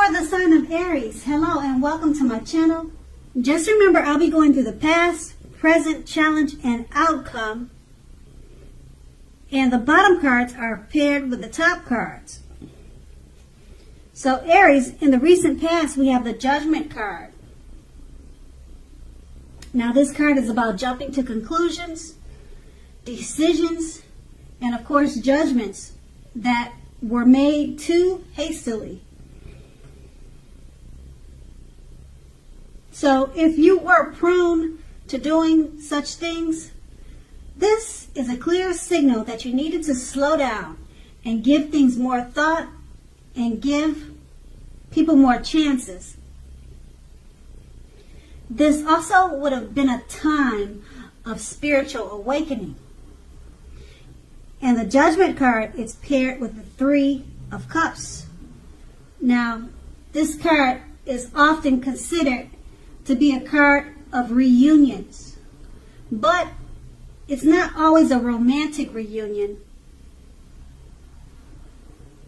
for the sign of Aries, hello and welcome to my channel. Just remember, I'll be going through the past, present, challenge, and outcome. And the bottom cards are paired with the top cards. So Aries, in the recent past, we have the Judgment card. Now this card is about jumping to conclusions, decisions, and of course judgments that were made too hastily. So if you were prone to doing such things, this is a clear signal that you needed to slow down and give things more thought and give people more chances. This also would have been a time of spiritual awakening. And the Judgment card is paired with the Three of Cups. Now, this card is often considered to be a card of reunions. But it's not always a romantic reunion.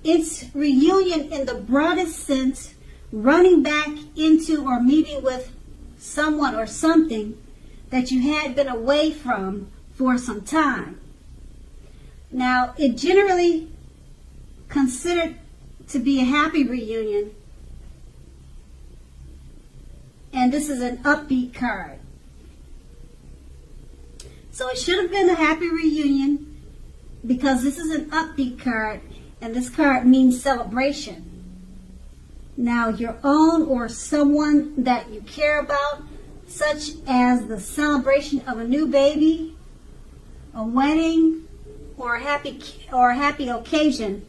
It's reunion in the broadest sense, running back into or meeting with someone or something that you had been away from for some time. Now, it generally considered to be a happy reunion, and this is an upbeat card. So it should have been a happy reunion because this is an upbeat card, and this card means celebration. Now, your own or someone that you care about, such as the celebration of a new baby, a wedding, or a happy occasion,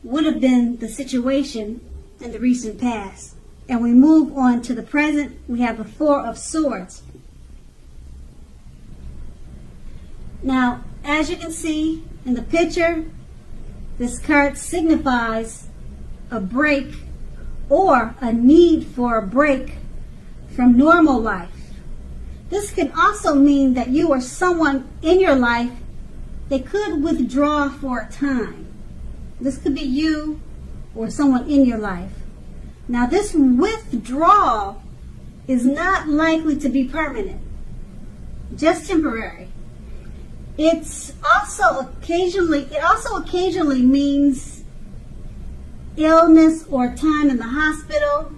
would have been the situation in the recent past. And we move on to the present. We have the Four of Swords. Now, as you can see in the picture, this card signifies a break or a need for a break from normal life. This can also mean that you or someone in your life, they could withdraw for a time. This could be you or someone in your life. Now, this withdrawal is not likely to be permanent, just temporary. It also occasionally means illness or time in the hospital,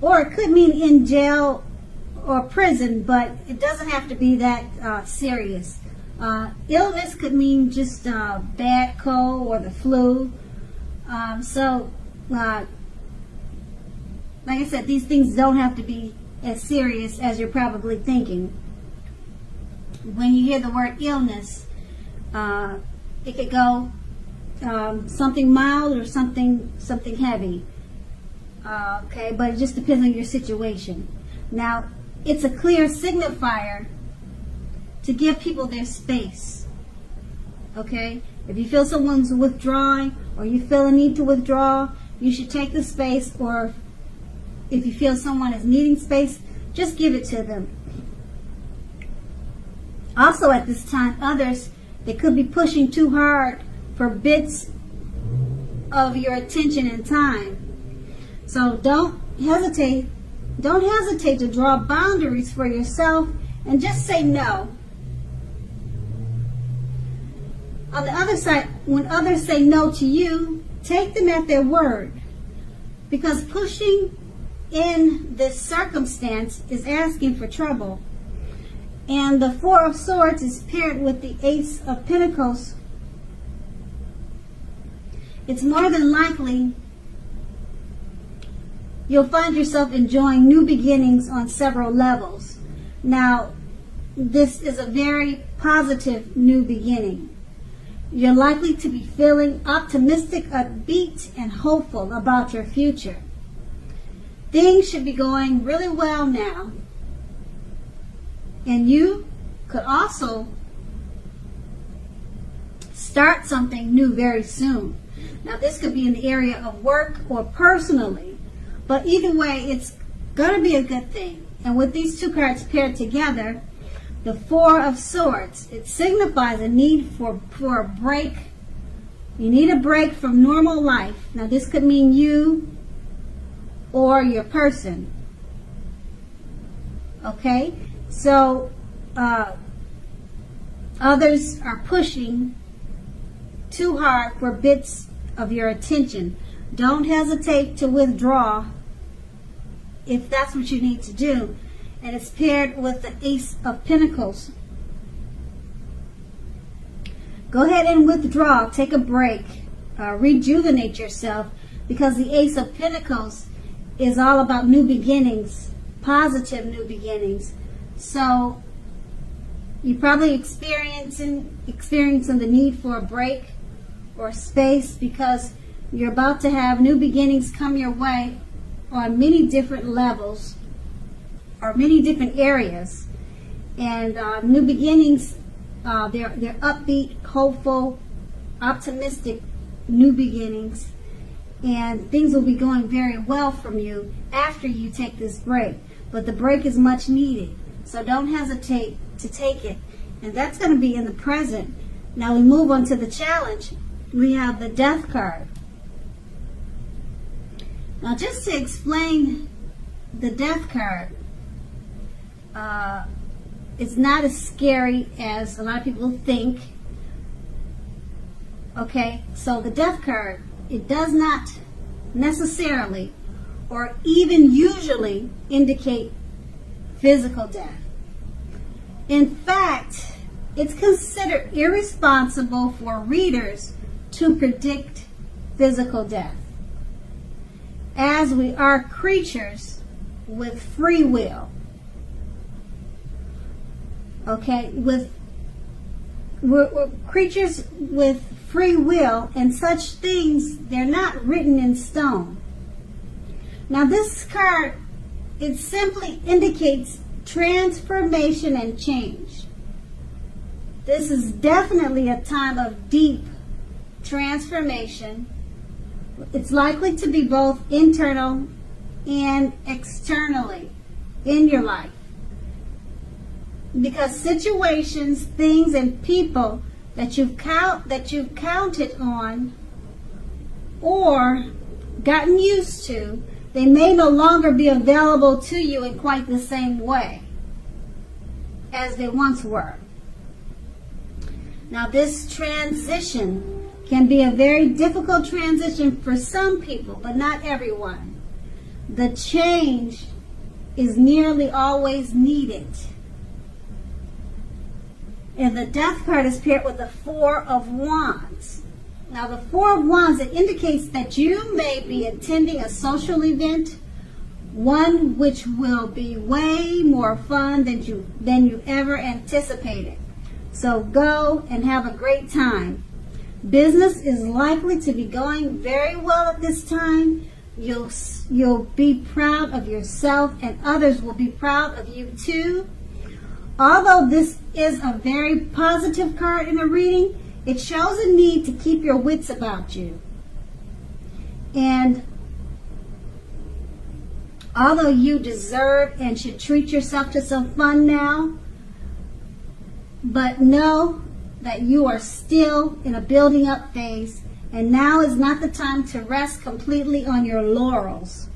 or it could mean in jail or prison, but it doesn't have to be that serious. Illness could mean just a bad cold or the flu. Like I said, these things don't have to be as serious as you're probably thinking. When you hear the word illness, it could go something mild or something heavy. Okay, but it just depends on your situation. Now, it's a clear signifier to give people their space. Okay, if you feel someone's withdrawing or you feel a need to withdraw, you should take the space, or if you feel someone is needing space, just give it to them. Also at this time, others, they could be pushing too hard for bits of your attention and time. So don't hesitate to draw boundaries for yourself and just say no. On the other side, when others say no to you, take them at their word, because pushing in this circumstance is asking for trouble. And the Four of Swords is paired with the Ace of Pentacles. It's more than likely you'll find yourself enjoying new beginnings on several levels. Now, this is a very positive new beginning. You're likely to be feeling optimistic, upbeat, and hopeful about your future. Things should be going really well now. And you could also start something new very soon. Now, this could be in the area of work or personally. But either way, it's going to be a good thing. And with these two cards paired together, the Four of Swords, it signifies a need for a break. You need a break from normal life. Now, this could mean you or your person. Okay? So, others are pushing too hard for bits of your attention. Don't hesitate to withdraw if that's what you need to do. And it's paired with the Ace of Pentacles. Go ahead and withdraw. Take a break. Rejuvenate yourself, because the Ace of Pentacles is all about new beginnings, positive new beginnings. So you're probably experiencing the need for a break or space, because you're about to have new beginnings come your way on many different levels or many different areas. And new beginnings, they're upbeat, hopeful, optimistic new beginnings, and things will be going very well from you after you take this break. But the break is much needed, so don't hesitate to take it. And that's going to be in the present. Now we move on to the challenge. We have the Death card. Now, just to explain the Death card, it's not as scary as a lot of people think. Okay, so the Death card, it does not necessarily or even usually indicate physical death. In fact, it's considered irresponsible for readers to predict physical death, as we are creatures with free will. Okay, we're creatures with free will, and such things, they're not written in stone. Now this card, it simply indicates transformation and change. This is definitely a time of deep transformation. It's likely to be both internal and externally in your life, because situations, things, and people that you've counted on or gotten used to, they may no longer be available to you in quite the same way as they once were. Now this transition can be a very difficult transition for some people, but not everyone. The change is nearly always needed. And the Death card is paired with the Four of Wands. Now the Four of Wands, it indicates that you may be attending a social event, one which will be way more fun than you ever anticipated. So go and have a great time. Business is likely to be going very well at this time. You'll be proud of yourself, and others will be proud of you too. Although this is a very positive card in a reading, it shows a need to keep your wits about you. And although you deserve and should treat yourself to some fun now, but know that you are still in a building up phase, and now is not the time to rest completely on your laurels.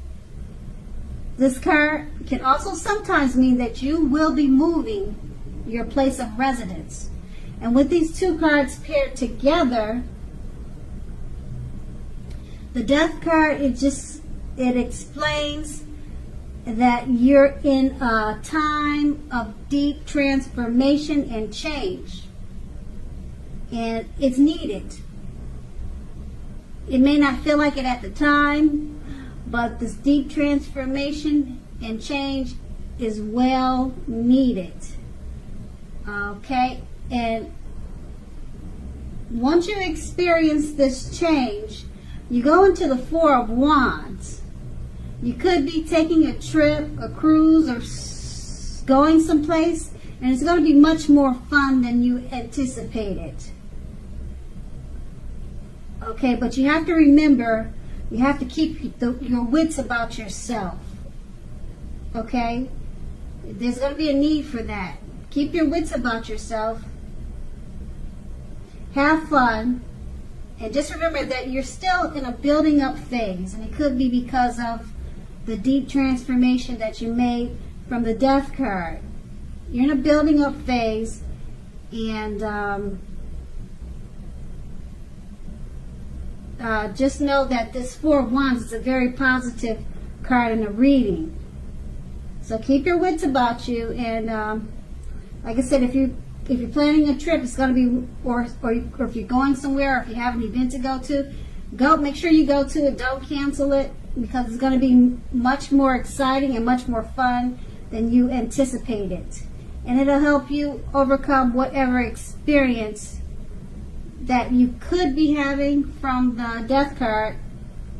This card can also sometimes mean that you will be moving your place of residence. And with these two cards paired together, the Death card, it explains that you're in a time of deep transformation and change. And it's needed. It may not feel like it at the time, but this deep transformation and change is well needed. Okay? And once you experience this change, you go into the Four of Wands. You could be taking a trip, a cruise, or going someplace, and it's going to be much more fun than you anticipated. Okay, but you have to remember, you have to keep your wits about yourself. Okay? There's going to be a need for that. Keep your wits about yourself. Have fun. And just remember that you're still in a building up phase. And it could be because of the deep transformation that you made from the Death card. You're in a building up phase, and just know that this Four of Wands is a very positive card in a reading. So keep your wits about you, and like I said, if you're planning a trip, it's going to be, or if you're going somewhere, or if you have an event to go, make sure you go to it. Don't cancel it, because it's going to be much more exciting and much more fun than you anticipated. And it'll help you overcome whatever experience that you could be having from the Death card,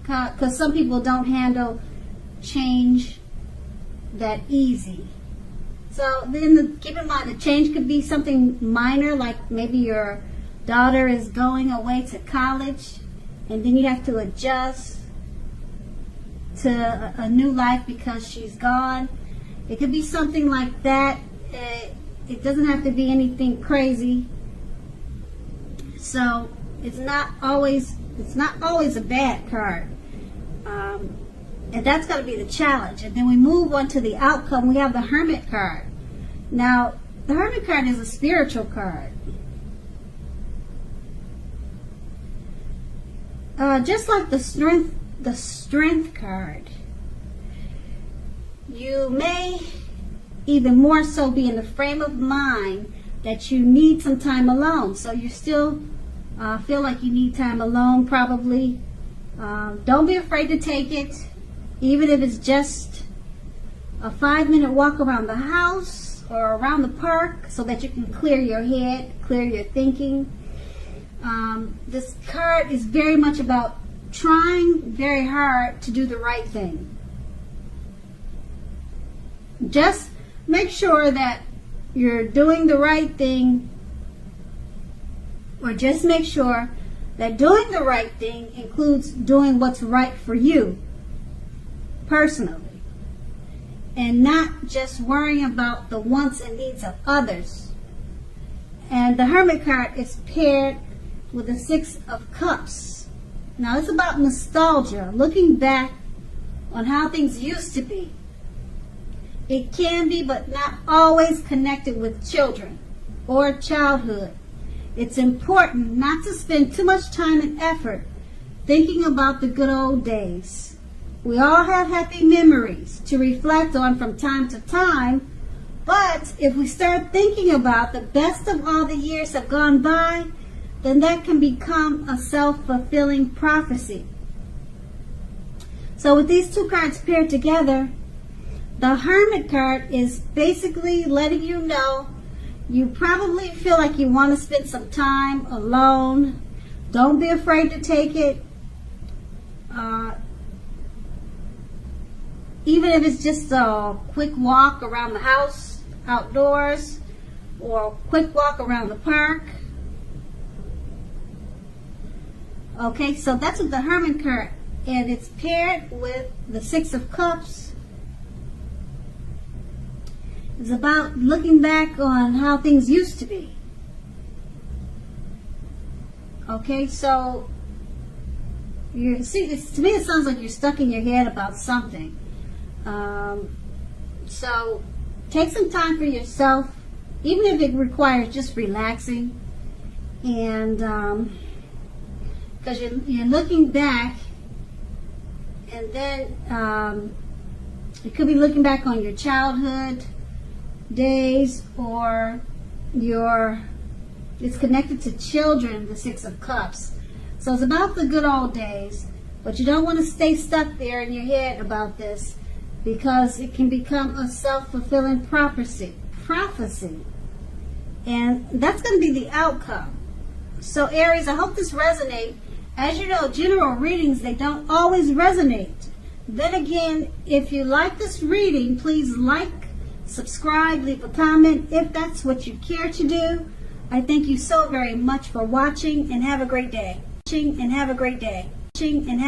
because some people don't handle change that easy. So then keep in mind, the change could be something minor, like maybe your daughter is going away to college, and then you have to adjust to a new life because she's gone. It could be something like that. It doesn't have to be anything crazy. So it's not always a bad card. And that's going to be the challenge. And then we move on to the outcome. We have the Hermit card. Now, the Hermit card is a spiritual card. Just like the Strength card, you may even more so be in the frame of mind that you need some time alone. So you still feel like you need time alone, probably. Don't be afraid to take it, even if it's just a 5-minute walk around the house or around the park, so that you can clear your head, clear your thinking. This card is very much about trying very hard to do the right thing. Just make sure that you're doing the right thing, or just make sure that doing the right thing includes doing what's right for you personally, and not just worrying about the wants and needs of others. And the Hermit card is paired with the Six of Cups. Now it's about nostalgia, looking back on how things used to be. It can be, but not always, connected with children or childhood. It's important not to spend too much time and effort thinking about the good old days. We all have happy memories to reflect on from time to time, but if we start thinking about the best of all the years have gone by, then that can become a self-fulfilling prophecy. So with these two cards paired together, the Hermit card is basically letting you know you probably feel like you want to spend some time alone. Don't be afraid to take it. Even if it's just a quick walk around the house, outdoors, or a quick walk around the park. Okay, so that's with the Hermit card, and it's paired with the Six of Cups. It's about looking back on how things used to be. Okay, so to me it sounds like you're stuck in your head about something. So take some time for yourself, even if it requires just relaxing, and because you're looking back, and then you could be looking back on your childhood days, or it's connected to children, the Six of Cups. So it's about the good old days, but you don't want to stay stuck there in your head about this, because it can become a self-fulfilling prophecy, and that's going to be the outcome. So Aries, I hope this resonates. As you know, general readings, they don't always resonate. Then again, if you like this reading, please like, subscribe, leave a comment if that's what you care to do. I thank you so very much for watching, and have a great day.